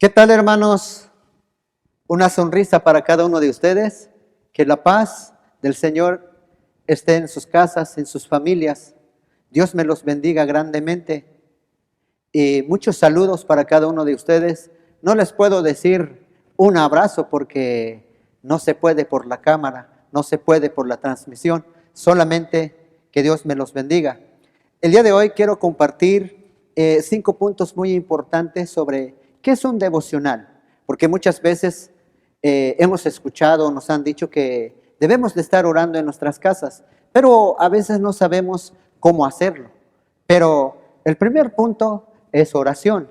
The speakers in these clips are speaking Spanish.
¿Qué tal, hermanos? Una sonrisa para cada uno de ustedes. Que la paz del Señor esté en sus casas, en sus familias. Dios me los bendiga grandemente. Y muchos saludos para cada uno de ustedes. No les puedo decir un abrazo porque no se puede por la cámara, no se puede por la transmisión. Solamente que Dios me los bendiga. El día de hoy quiero compartir 5 puntos muy importantes sobre qué es un devocional. Porque muchas veces hemos escuchado, nos han dicho que debemos de estar orando en nuestras casas, pero a veces no sabemos cómo hacerlo. Pero el primer punto es oración.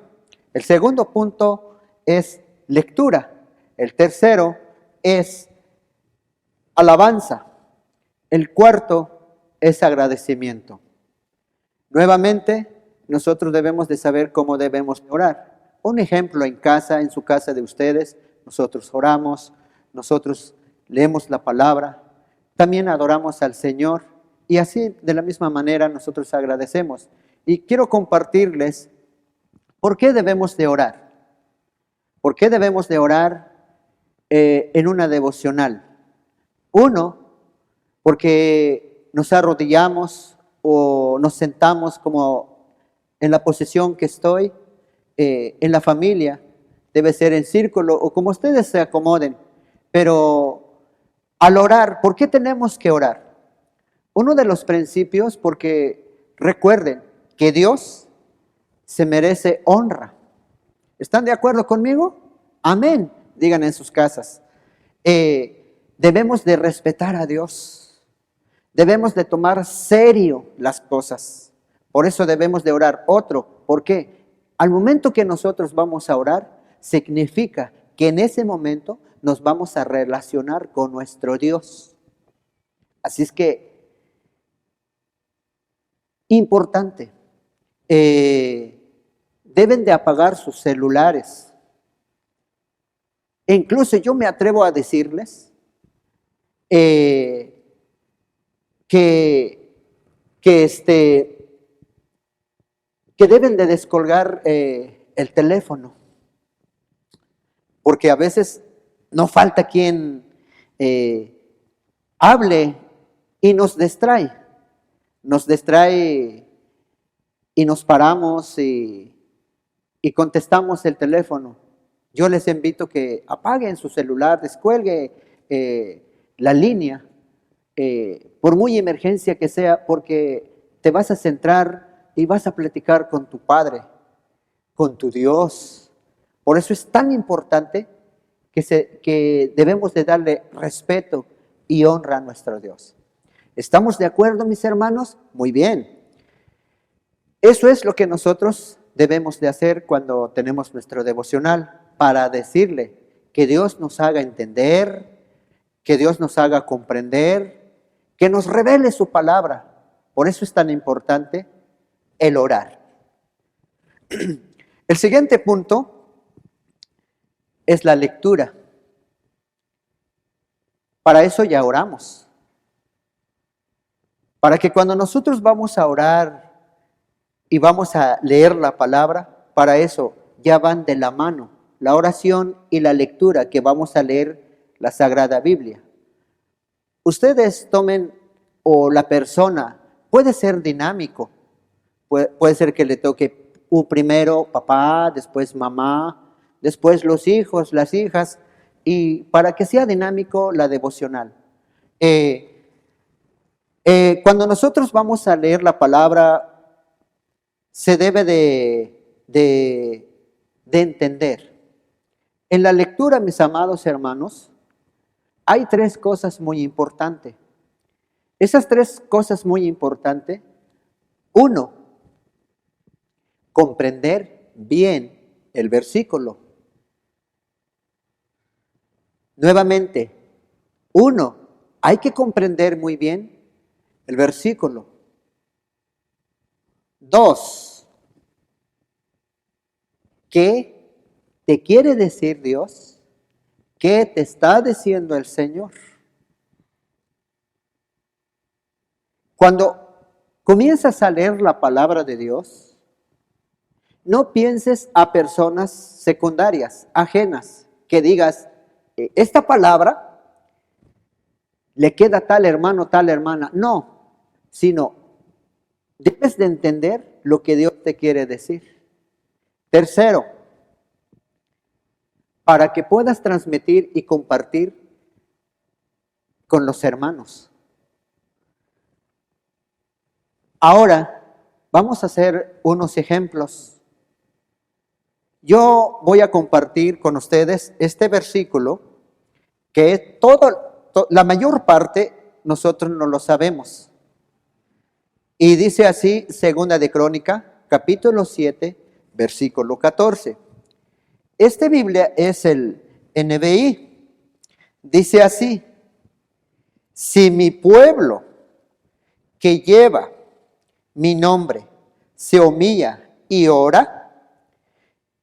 El segundo punto es lectura. El tercero es alabanza. El cuarto es agradecimiento. Nuevamente, nosotros debemos de saber cómo debemos orar. Un ejemplo en casa, en su casa de ustedes, nosotros oramos, nosotros leemos la palabra, también adoramos al Señor y así de la misma manera nosotros agradecemos. Y quiero compartirles por qué debemos de orar. ¿Por qué debemos de orar en una devocional? Uno, porque nos arrodillamos o nos sentamos como en la posición que estoy, en la familia, debe ser en círculo o como ustedes se acomoden. Pero al orar, ¿por qué tenemos que orar? Uno de los principios, porque recuerden que Dios se merece honra. ¿Están de acuerdo conmigo? Amén. Digan en sus casas. Debemos de respetar a Dios. Debemos de tomar serio las cosas. Por eso debemos de orar. Otro, ¿por qué? Al momento que nosotros vamos a orar, significa que en ese momento nos vamos a relacionar con nuestro Dios. Así es que, importante, deben de apagar sus celulares. E incluso yo me atrevo a decirles que deben de descolgar el teléfono, porque a veces no falta quien hable y nos distrae y nos paramos y contestamos el teléfono. Yo les invito que apaguen su celular, descuelgue la línea, por muy emergencia que sea, porque te vas a centrar y vas a platicar con tu Padre, con tu Dios. Por eso es tan importante que debemos de darle respeto y honra a nuestro Dios. ¿Estamos de acuerdo, mis hermanos? Muy bien. Eso es lo que nosotros debemos de hacer cuando tenemos nuestro devocional, para decirle que Dios nos haga entender, que Dios nos haga comprender, que nos revele su palabra. Por eso es tan importante el orar. El siguiente punto es la lectura. Para eso ya oramos. Para que cuando nosotros vamos a orar y vamos a leer la palabra, para eso ya van de la mano la oración y la lectura, que vamos a leer la Sagrada Biblia. Ustedes tomen, o la persona puede ser dinámico, puede ser que le toque primero papá, después mamá, después los hijos, las hijas, y para que sea dinámico la devocional. Cuando nosotros vamos a leer la palabra, se debe de entender. En la lectura, mis amados hermanos, hay 3 cosas muy importantes. Esas 3 cosas muy importantes: 1, comprender bien el versículo. Nuevamente, 1, hay que comprender muy bien el versículo. 2, ¿qué te quiere decir Dios? ¿Qué te está diciendo el Señor? Cuando comienzas a leer la palabra de Dios, No pienses a personas secundarias, ajenas, que digas, esta palabra le queda a tal hermano, tal hermana. No, sino debes de entender lo que Dios te quiere decir. Tercero, para que puedas transmitir y compartir con los hermanos. Ahora, vamos a hacer unos ejemplos. Yo voy a compartir con ustedes este versículo que la mayor parte nosotros no lo sabemos. Y dice así, Segunda de Crónica, capítulo 7, versículo 14. Esta Biblia es el NBI. Dice así: si mi pueblo que lleva mi nombre se humilla y ora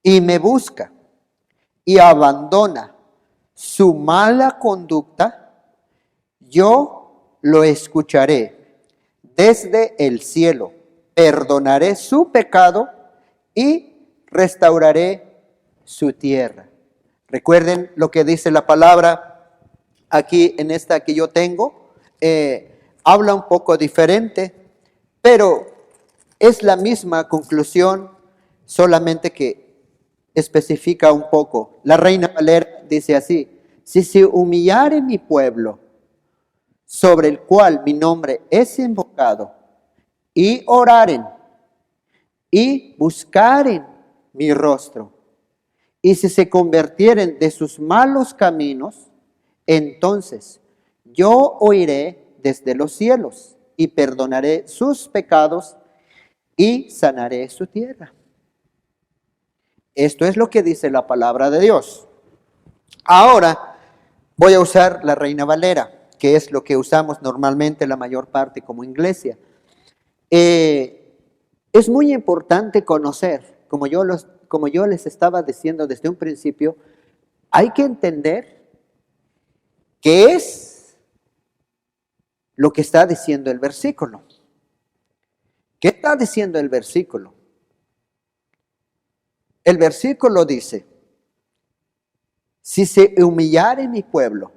y me busca y abandona su mala conducta, yo lo escucharé desde el cielo, perdonaré su pecado y restauraré su tierra. Recuerden lo que dice la palabra aquí en esta que yo tengo. Habla un poco diferente, pero es la misma conclusión, solamente que especifica un poco. La Reina Valera dice así: si se humillare mi pueblo, sobre el cual mi nombre es invocado, y oraren, y buscaren mi rostro, y si se convirtieren de sus malos caminos, entonces yo oiré desde los cielos, y perdonaré sus pecados, y sanaré su tierra. Esto es lo que dice la palabra de Dios. Ahora voy a usar la Reina Valera, que es lo que usamos normalmente la mayor parte como iglesia. Es muy importante conocer, como yo les estaba diciendo desde un principio, hay que entender qué es lo que está diciendo el versículo. ¿Qué está diciendo el versículo? El versículo dice: si se humillare mi pueblo,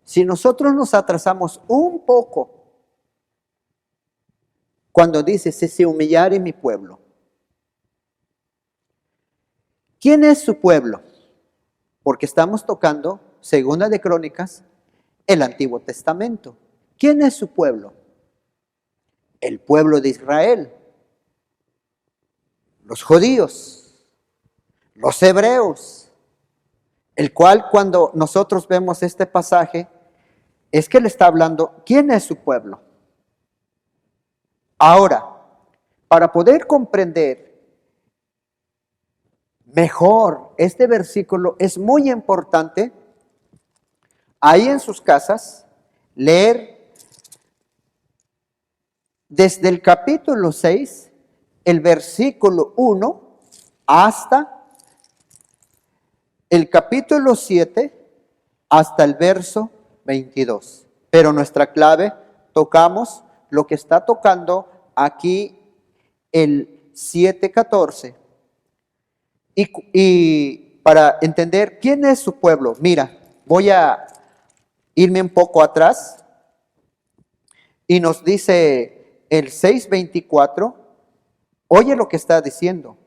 si nosotros nos atrasamos un poco, cuando dice si se humillare mi pueblo, ¿quién es su pueblo? Porque estamos tocando, Segunda de Crónicas, el Antiguo Testamento. ¿Quién es su pueblo? El pueblo de Israel, los judíos, los hebreos, el cual cuando nosotros vemos este pasaje, es que le está hablando, ¿quién es su pueblo? Ahora, para poder comprender mejor este versículo, es muy importante ahí en sus casas leer desde el capítulo 6, el versículo 1, hasta el capítulo 7, hasta el verso 22. Pero nuestra clave, tocamos lo que está tocando aquí el 7:14. Y para entender quién es su pueblo, mira, voy a irme un poco atrás y nos dice el 6:24, oye lo que está diciendo: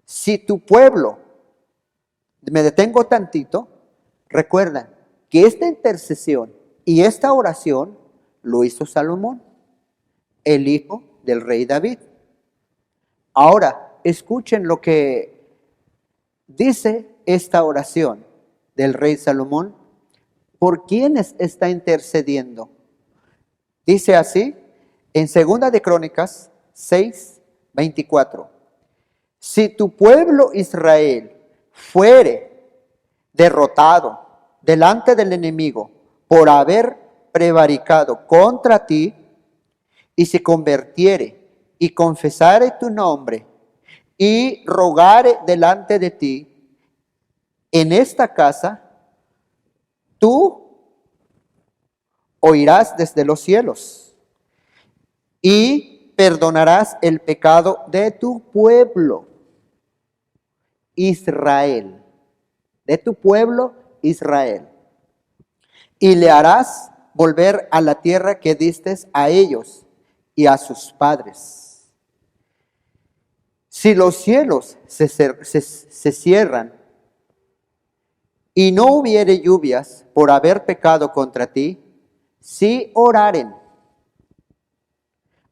si tu pueblo, me detengo tantito, recuerda que esta intercesión y esta oración lo hizo Salomón, el hijo del rey David. Ahora, escuchen lo que dice esta oración del rey Salomón. ¿Por quiénes está intercediendo? Dice así en Segunda de Crónicas 6:24. Si tu pueblo Israel fuere derrotado delante del enemigo por haber prevaricado contra ti, y se convirtiere y confesare tu nombre y rogare delante de ti en esta casa, tú oirás desde los cielos y perdonarás el pecado de tu pueblo Israel, de tu pueblo Israel. Y le harás volver a la tierra que diste a ellos y a sus padres. Si los cielos se cierran y no hubiere lluvias por haber pecado contra ti, si oraren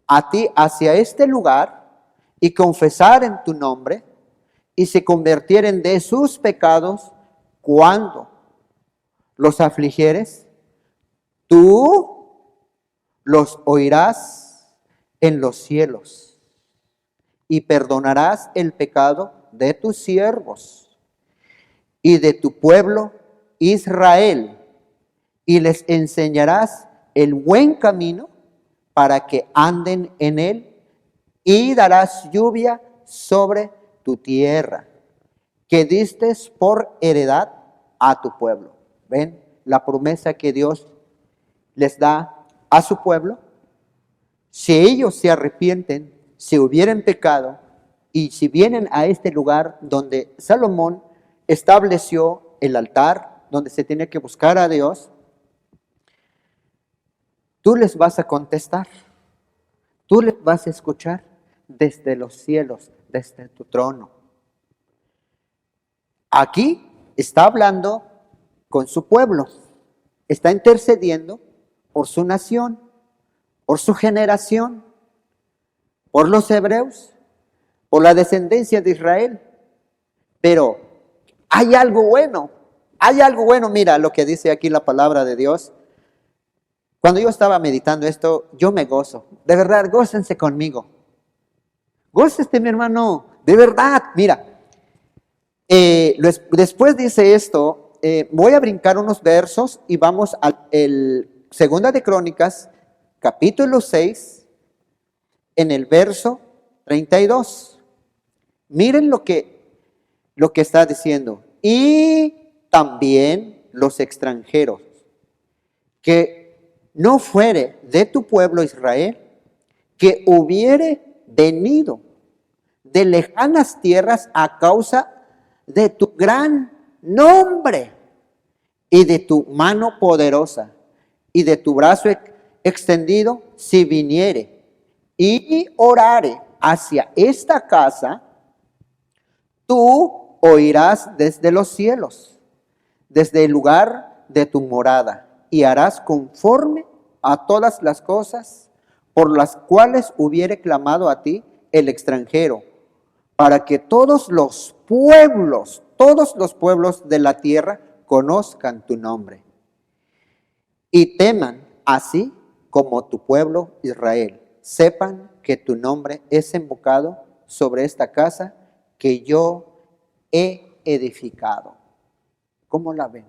a ti hacia este lugar y confesaren tu nombre y se convirtieren de sus pecados, cuando los afligieres, tú los oirás en los cielos y perdonarás el pecado de tus siervos y de tu pueblo Israel, y les enseñarás el buen camino para que anden en él, y darás lluvia sobre tu tierra, que diste por heredad a tu pueblo. ¿Ven la promesa que Dios les da a su pueblo? Si ellos se arrepienten, si hubieran pecado, y si vienen a este lugar donde Salomón estableció el altar, donde se tiene que buscar a Dios, tú les vas a contestar, tú les vas a escuchar desde los cielos, desde tu trono. Aquí está hablando con su pueblo, está intercediendo por su nación, por su generación, por los hebreos, por la descendencia de Israel. Pero hay algo bueno, mira lo que dice aquí la palabra de Dios. Cuando yo estaba meditando esto, yo me gozo. De verdad, gócense conmigo. Gócese, mi hermano. De verdad, mira. Después dice esto, voy a brincar unos versos y vamos al Segunda de Crónicas, capítulo 6, en el verso 32. Miren lo que está diciendo. Y también los extranjeros que no fuere de tu pueblo Israel, que hubiere venido de lejanas tierras a causa de tu gran nombre y de tu mano poderosa y de tu brazo extendido, si viniere y orare hacia esta casa, tú oirás desde los cielos, desde el lugar de tu morada, y harás conforme a todas las cosas por las cuales hubiere clamado a ti el extranjero, para que todos los pueblos de la tierra conozcan tu nombre y teman, así como tu pueblo Israel, sepan que tu nombre es invocado sobre esta casa que yo he edificado. ¿Cómo la ven?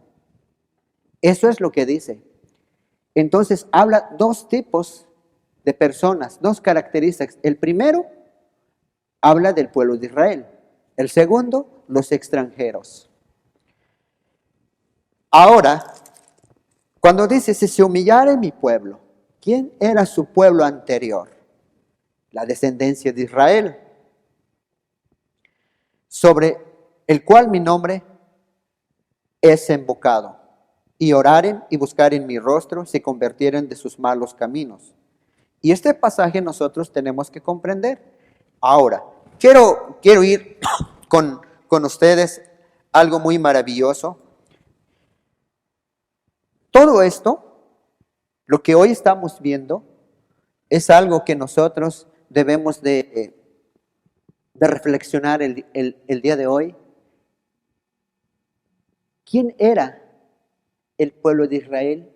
Eso es lo que dice. Entonces habla dos tipos de personas, dos características. El primero habla del pueblo de Israel. El segundo, los extranjeros. Ahora, cuando dice, si se humillare mi pueblo, ¿quién era su pueblo anterior? La descendencia de Israel, sobre el cual mi nombre es invocado, y oraren y buscaren mi rostro, se convirtieren de sus malos caminos. Y este pasaje nosotros tenemos que comprender. Ahora, quiero ir con ustedes algo muy maravilloso. Todo esto, lo que hoy estamos viendo, es algo que nosotros debemos de reflexionar el día de hoy. ¿Quién era el pueblo de Israel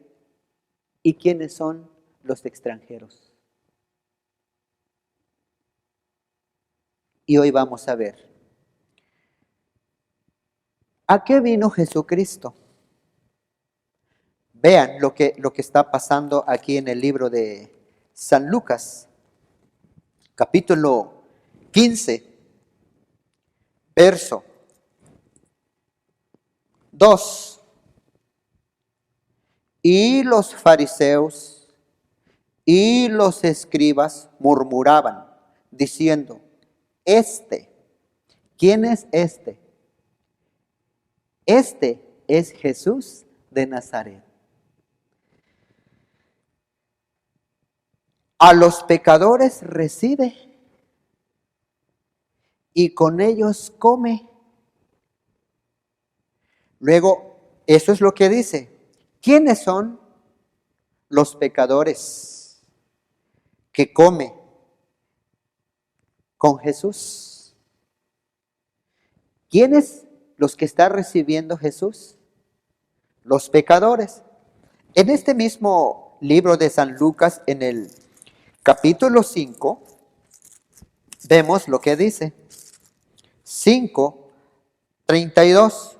y quiénes son los extranjeros? Y hoy vamos a ver. ¿A qué vino Jesucristo? Vean lo que está pasando aquí en el libro de San Lucas, capítulo 15, verso 2. Y los fariseos y los escribas murmuraban, diciendo, ¿quién es este? Este es Jesús de Nazaret. A los pecadores recibe y con ellos come. Luego, eso es lo que dice. ¿Quiénes son los pecadores que come con Jesús? ¿Quiénes los que está recibiendo Jesús? Los pecadores. En este mismo libro de San Lucas, en el capítulo 5, vemos lo que dice. 5:32.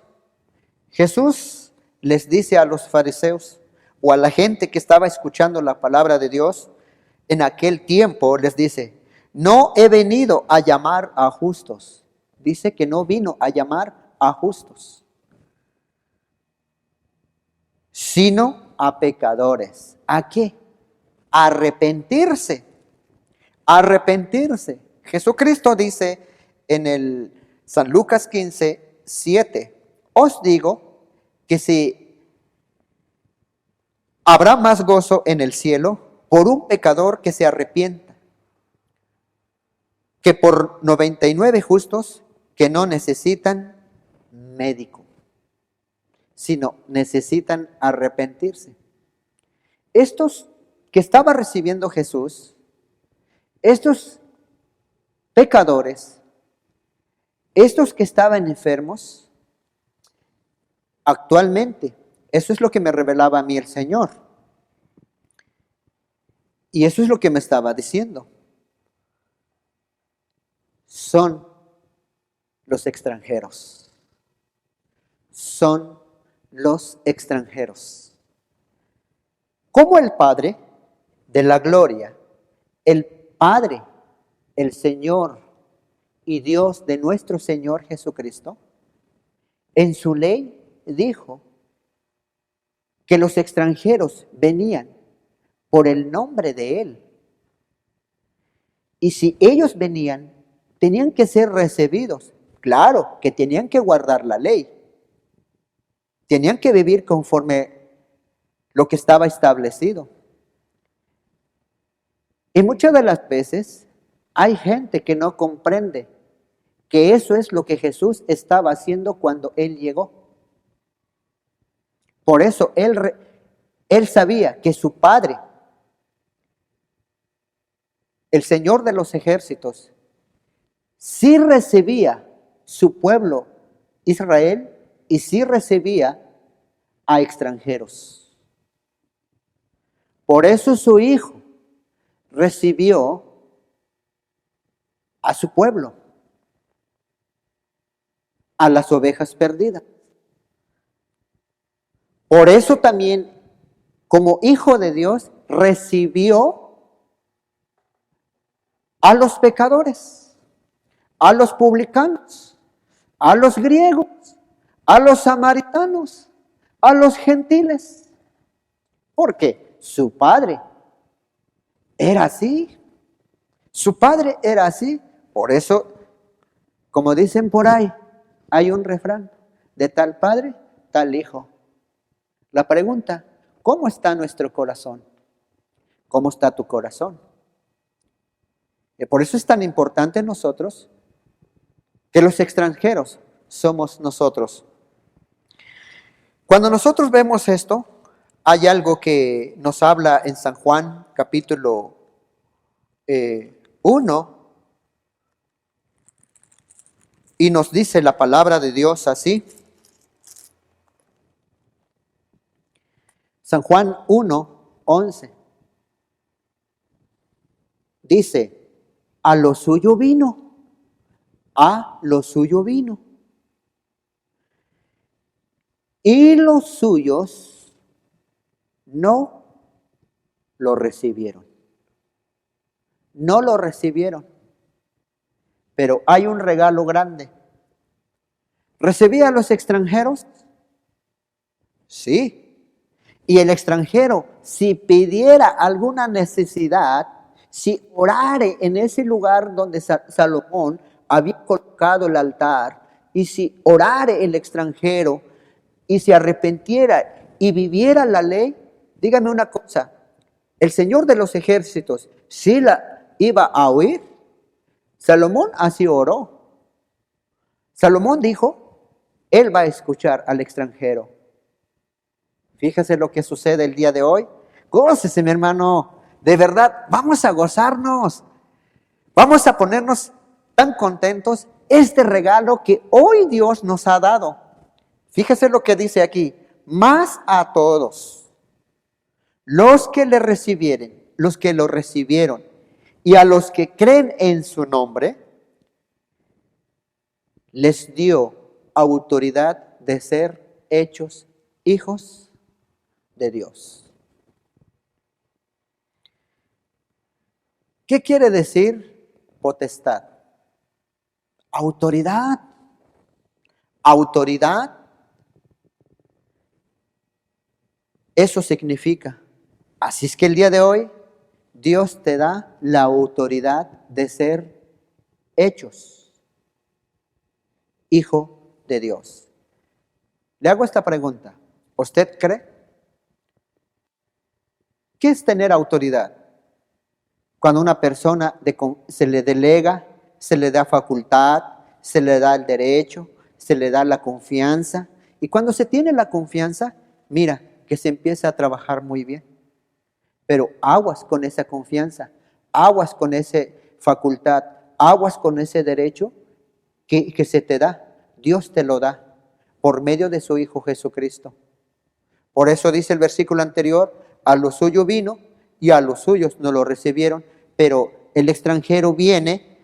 Jesús les dice a los fariseos o a la gente que estaba escuchando la palabra de Dios en aquel tiempo, les dice: no he venido a llamar a justos. Dice que no vino a llamar a justos, sino a pecadores. ¿A qué? A arrepentirse. Arrepentirse. Jesucristo dice en el San Lucas 15:7: os digo que si habrá más gozo en el cielo por un pecador que se arrepienta, que por 99 justos que no necesitan médico, sino necesitan arrepentirse. Estos que estaba recibiendo Jesús, estos pecadores, estos que estaban enfermos, actualmente, eso es lo que me revelaba a mí el Señor. Y eso es lo que me estaba diciendo. Son los extranjeros. Son los extranjeros. Como el Padre de la gloria, el Padre, el Señor y Dios de nuestro Señor Jesucristo, en su ley dijo que los extranjeros venían por el nombre de Él. Y si ellos venían, tenían que ser recibidos. Claro que tenían que guardar la ley. Tenían que vivir conforme lo que estaba establecido. Y muchas de las veces hay gente que no comprende que eso es lo que Jesús estaba haciendo cuando Él llegó. Por eso él sabía que su Padre, el Señor de los ejércitos, sí recibía su pueblo Israel y sí recibía a extranjeros. Por eso su Hijo recibió a su pueblo, a las ovejas perdidas. Por eso también, como Hijo de Dios, recibió a los pecadores, a los publicanos, a los griegos, a los samaritanos, a los gentiles. Porque su Padre era así. Su Padre era así. Por eso, como dicen por ahí, hay un refrán: de tal padre, tal hijo. La pregunta: ¿cómo está nuestro corazón? ¿Cómo está tu corazón? Y por eso es tan importante nosotros que los extranjeros somos nosotros. Cuando nosotros vemos esto, hay algo que nos habla en San Juan capítulo 1 y nos dice la palabra de Dios así. San Juan 1:11 dice: a lo suyo vino, a lo suyo vino, y los suyos no lo recibieron. No lo recibieron. Pero hay un regalo grande. ¿Recibía a los extranjeros? Sí. Y el extranjero, si pidiera alguna necesidad, si orare en ese lugar donde Salomón había colocado el altar, y si orare el extranjero y se arrepintiera y viviera la ley, dígame una cosa, el Señor de los ejércitos, ¿sí la iba a oír? Salomón así oró. Salomón dijo, Él va a escuchar al extranjero. Fíjese lo que sucede el día de hoy. Gócese, mi hermano. De verdad, vamos a gozarnos. Vamos a ponernos tan contentos. Este regalo que hoy Dios nos ha dado. Fíjese lo que dice aquí. Más a todos los que le recibieren, los que lo recibieron, y a los que creen en su nombre, les dio autoridad de ser hechos hijos de Dios. ¿Qué quiere decir potestad? Autoridad. Autoridad. Eso significa. Así es que el día de hoy Dios te da la autoridad de ser hechos hijo de Dios. Le hago esta pregunta. ¿Usted cree? ¿Qué es tener autoridad? Cuando una persona se le delega, se le da facultad, se le da el derecho, se le da la confianza. Y cuando se tiene la confianza, mira que se empieza a trabajar muy bien. Pero aguas con esa confianza, aguas con esa facultad, aguas con ese derecho que se te da. Dios te lo da por medio de su Hijo Jesucristo. Por eso dice el versículo anterior, a lo suyo vino y a los suyos no lo recibieron, pero el extranjero viene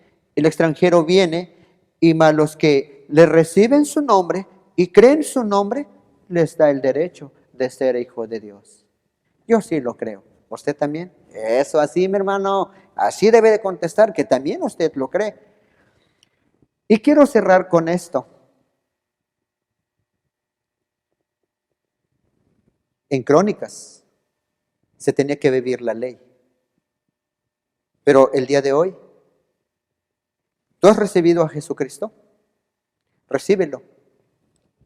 y más los que le reciben su nombre y creen su nombre, les da el derecho de ser hijo de Dios. Yo sí lo creo. ¿Usted también? Eso así, mi hermano. Así debe de contestar, que también usted lo cree. Y quiero cerrar con esto. En Crónicas se tenía que vivir la ley. Pero el día de hoy, ¿tú has recibido a Jesucristo? Recíbelo.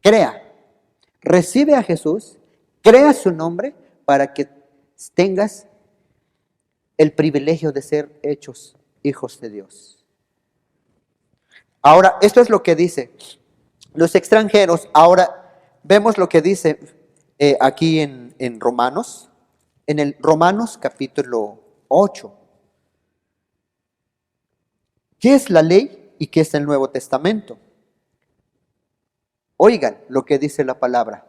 Crea. Recibe a Jesús. Crea su nombre para que tengas el privilegio de ser hechos hijos de Dios. Ahora, esto es lo que dice los extranjeros. Ahora vemos lo que dice aquí en Romanos, en el Romanos capítulo 8. ¿Qué es la ley y qué es el Nuevo Testamento? Oigan lo que dice la palabra.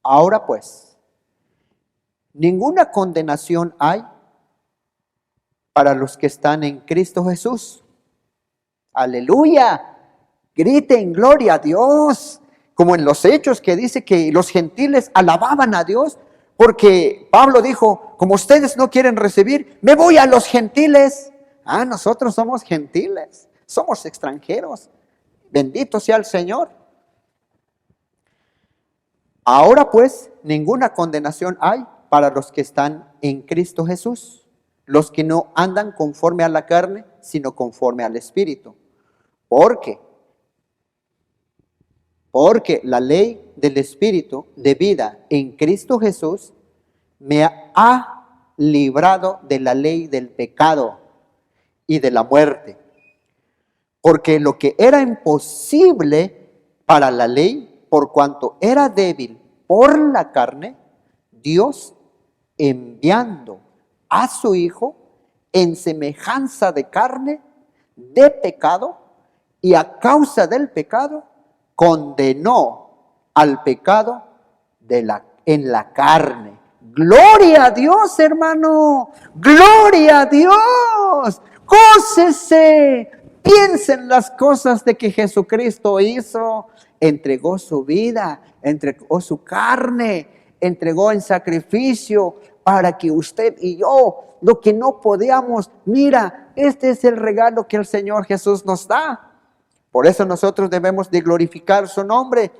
Ahora pues, ninguna condenación hay para los que están en Cristo Jesús. Aleluya. Griten gloria a Dios. Como en los Hechos que dice que los gentiles alababan a Dios. Porque Pablo dijo, como ustedes no quieren recibir, me voy a los gentiles. Nosotros somos gentiles. Somos extranjeros. Bendito sea el Señor. Ahora pues, ninguna condenación hay para los que están en Cristo Jesús, los que no andan conforme a la carne, sino conforme al Espíritu. Porque la ley del Espíritu de vida en Cristo Jesús me ha librado de la ley del pecado y de la muerte. Porque lo que era imposible para la ley, por cuanto era débil por la carne, Dios enviando a su Hijo en semejanza de carne, de pecado, y a causa del pecado, condenó al pecado en la carne. ¡Gloria a Dios, hermano! ¡Gloria a Dios! ¡Gócese! Piensen las cosas de que Jesucristo hizo. Entregó su vida, entregó su carne, entregó en sacrificio para que usted y yo, lo que no podíamos, mira, este es el regalo que el Señor Jesús nos da. Por eso nosotros debemos de glorificar su nombre.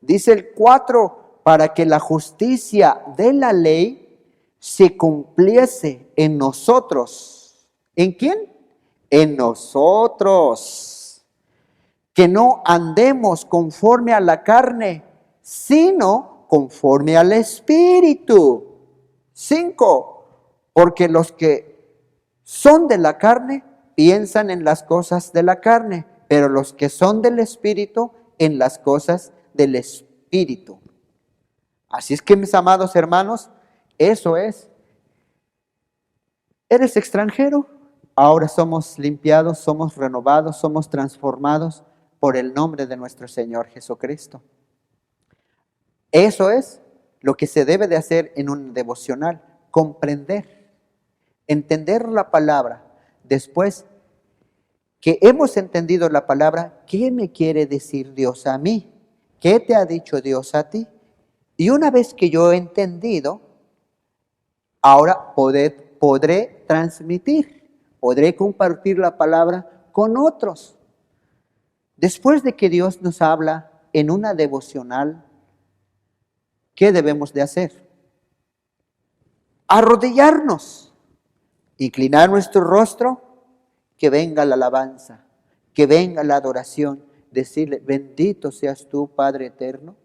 Dice el 4, para que la justicia de la ley se cumpliese en nosotros. ¿En quién? En nosotros. Que no andemos conforme a la carne, sino conforme al Espíritu. 5. Porque los que son de la carne piensan en las cosas de la carne, pero los que son del Espíritu en las cosas del Espíritu. Así es que, mis amados hermanos, eso es. ¿Eres extranjero? Ahora somos limpiados, somos renovados, somos transformados por el nombre de nuestro Señor Jesucristo. Eso es lo que se debe de hacer en un devocional, comprender, entender la palabra. Después que hemos entendido la palabra, ¿qué me quiere decir Dios a mí? ¿Qué te ha dicho Dios a ti? Y una vez que yo he entendido, ahora podré transmitir, podré compartir la palabra con otros. Después de que Dios nos habla en una devocional, ¿qué debemos de hacer? Arrodillarnos, inclinar nuestro rostro, que venga la alabanza, que venga la adoración, decirle, bendito seas tú, Padre eterno,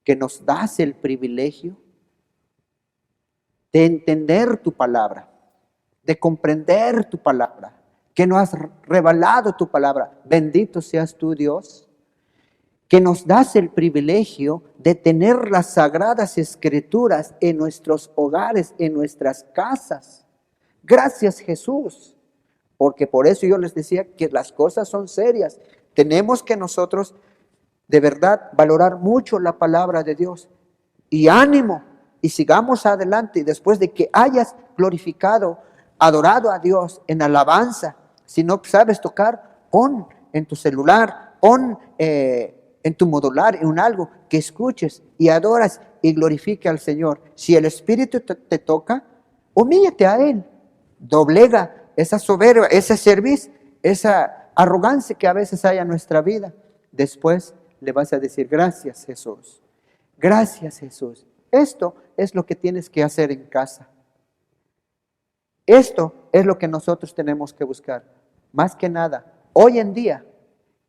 que nos das el privilegio de entender tu palabra, de comprender tu palabra, que nos has revelado tu palabra. Bendito seas tú, Dios, que nos das el privilegio de tener las sagradas escrituras en nuestros hogares, en nuestras casas. Gracias, Jesús, porque por eso yo les decía que las cosas son serias. Tenemos que nosotros de verdad valorar mucho la palabra de Dios. Y ánimo, y sigamos adelante. Y después de que hayas glorificado, adorado a Dios en alabanza, si no sabes tocar, pon en tu celular, pon en tu modular, en algo que escuches y adoras y glorifique al Señor. Si el Espíritu te toca, humíllate a Él, doblega esa soberbia, ese servicio, esa arrogancia que a veces hay en nuestra vida. Después le vas a decir, gracias, Jesús. Gracias, Jesús. Esto es lo que tienes que hacer en casa. Esto es lo que nosotros tenemos que buscar. Más que nada, hoy en día,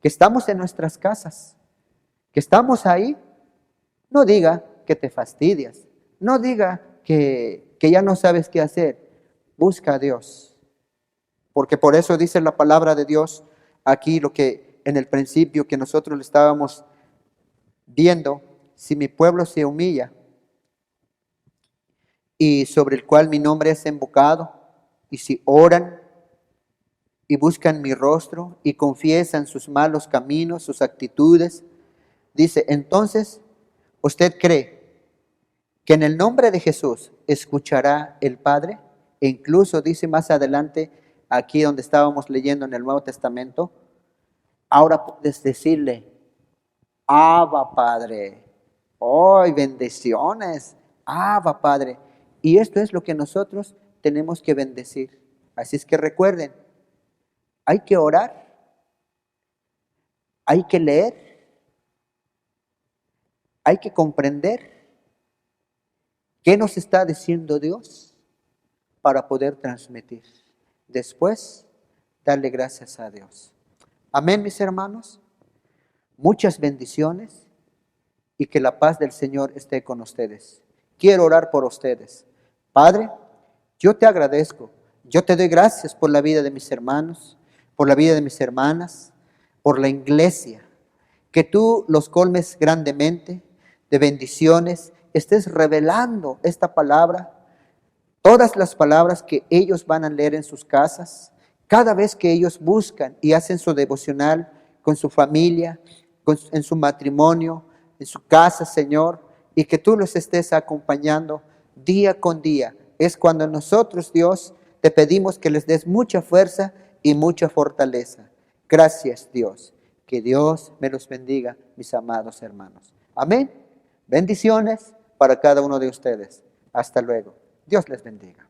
que estamos en nuestras casas, que estamos ahí, no diga que te fastidias, no diga que ya no sabes qué hacer. Busca a Dios. Porque por eso dice la palabra de Dios aquí, lo que en el principio que nosotros le estábamos viendo, si mi pueblo se humilla y sobre el cual mi nombre es invocado, y si oran y buscan mi rostro y confiesan sus malos caminos, sus actitudes, dice, entonces usted cree que en el nombre de Jesús escuchará el Padre. E incluso dice más adelante, aquí donde estábamos leyendo en el Nuevo Testamento, ahora puedes decirle, Abba Padre, ¡ay, bendiciones! Abba Padre. Y esto es lo que nosotros tenemos que bendecir. Así es que recuerden, hay que orar, hay que leer, hay que comprender qué nos está diciendo Dios para poder transmitir. Después, darle gracias a Dios. Amén, mis hermanos. Muchas bendiciones y que la paz del Señor esté con ustedes. Quiero orar por ustedes. Padre, yo te agradezco, yo te doy gracias por la vida de mis hermanos, por la vida de mis hermanas, por la iglesia, que tú los colmes grandemente de bendiciones, estés revelando esta palabra, todas las palabras que ellos van a leer en sus casas, cada vez que ellos buscan y hacen su devocional con su familia, en su matrimonio, en su casa, Señor, y que tú los estés acompañando día con día. Es cuando nosotros, Dios, te pedimos que les des mucha fuerza y mucha fortaleza. Gracias, Dios. Que Dios me los bendiga, mis amados hermanos. Amén. Bendiciones para cada uno de ustedes. Hasta luego. Dios les bendiga.